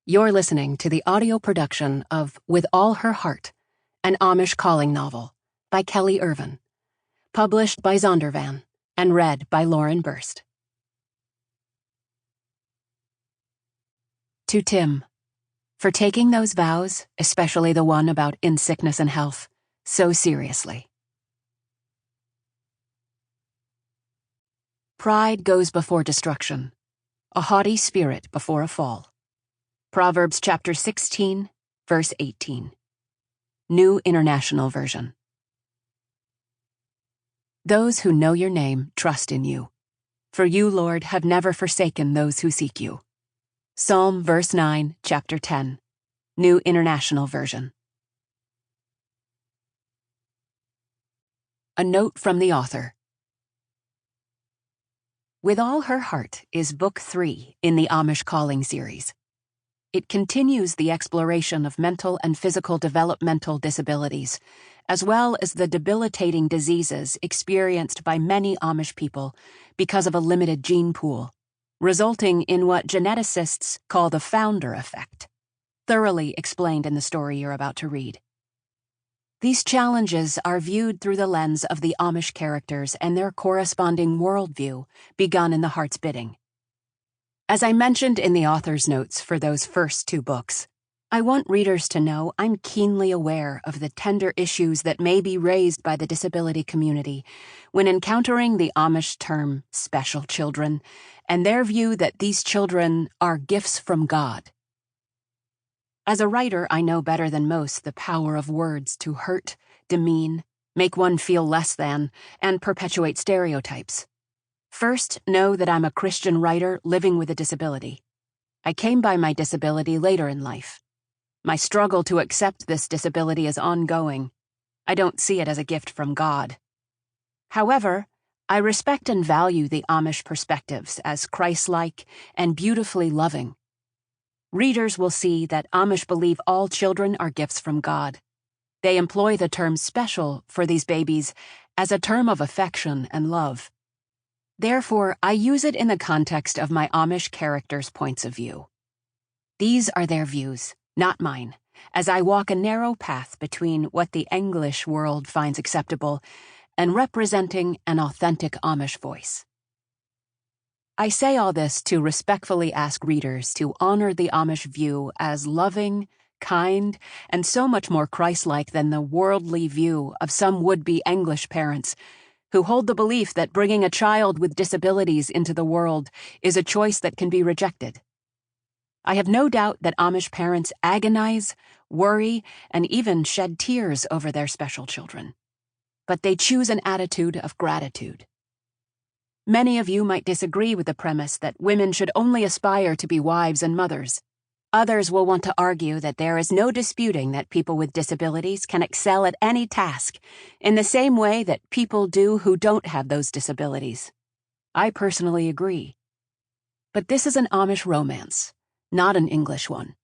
You're listening to the audio production of With All Her Heart, an Amish calling novel by Kelly Irvin, published by Zondervan and read by Lauren Berst. To Tim, for taking those vows, especially the one about in sickness and health, so seriously. Pride goes before destruction, a haughty spirit before a fall. Proverbs chapter 16, verse 18. New International Version. Those who know your name trust in you. For you, Lord, have never forsaken those who seek you. Psalm verse 9, chapter 10. New International Version. A note from the author. With All Her Heart is Book 3 in the Amish Calling series. It continues the exploration of mental and physical developmental disabilities, as well as the debilitating diseases experienced by many Amish people because of a limited gene pool, resulting in what geneticists call the founder effect, thoroughly explained in the story you're about to read. These challenges are viewed through the lens of the Amish characters and their corresponding worldview begun in the heart's bidding. As I mentioned in the author's notes for those first two books, I want readers to know I'm keenly aware of the tender issues that may be raised by the disability community when encountering the Amish term special children and their view that these children are gifts from God. As a writer, I know better than most the power of words to hurt, demean, make one feel less than, and perpetuate stereotypes. First, know that I'm a Christian writer living with a disability. I came by my disability later in life. My struggle to accept this disability is ongoing. I don't see it as a gift from God. However, I respect and value the Amish perspectives as Christ-like and beautifully loving. Readers will see that Amish believe all children are gifts from God. They employ the term special for these babies as a term of affection and love. Therefore, I use it in the context of my Amish characters' points of view. These are their views, not mine, as I walk a narrow path between what the English world finds acceptable and representing an authentic Amish voice. I say all this to respectfully ask readers to honor the Amish view as loving, kind, and so much more Christ-like than the worldly view of some would-be English parents who hold the belief that bringing a child with disabilities into the world is a choice that can be rejected. I have no doubt that Amish parents agonize, worry, and even shed tears over their special children. But they choose an attitude of gratitude. Many of you might disagree with the premise that women should only aspire to be wives and mothers. Others will want to argue that there is no disputing that people with disabilities can excel at any task in the same way that people do who don't have those disabilities. I personally agree. But this is an Amish romance, not an English one.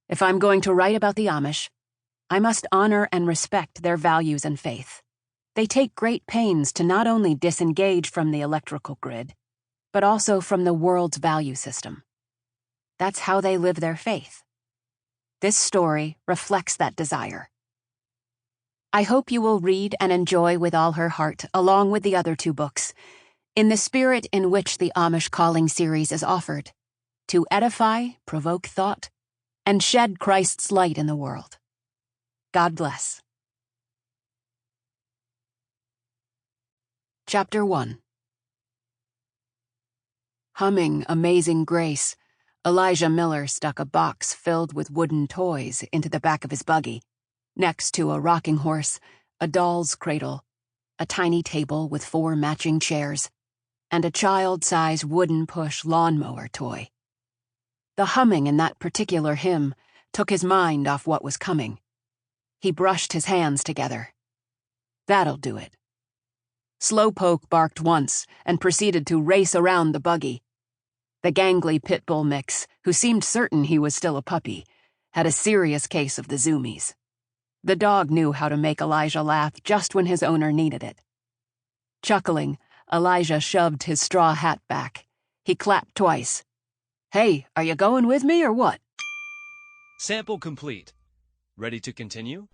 If I'm going to write about the Amish, I must honor and respect their values and faith. They take great pains to not only disengage from the electrical grid, but also from the world's value system. That's how they live their faith. This story reflects that desire. I hope you will read and enjoy With All Her Heart along with the other two books, in the spirit in which the Amish Calling series is offered, to edify, provoke thought, and shed Christ's light in the world. God bless. Chapter 1. Humming Amazing Grace, Elijah Miller stuck a box filled with wooden toys into the back of his buggy, next to a rocking horse, a doll's cradle, a tiny table with 4 matching chairs, and a child-size wooden push lawnmower toy. The humming in that particular hymn took his mind off what was coming. He brushed his hands together. That'll do it. Slowpoke barked once and proceeded to race around the buggy. The gangly pit bull mix, who seemed certain he was still a puppy, had a serious case of the zoomies. The dog knew how to make Elijah laugh just when his owner needed it. Chuckling, Elijah shoved his straw hat back. He clapped twice. "Hey, are you going with me or what?" Sample complete. Ready to continue?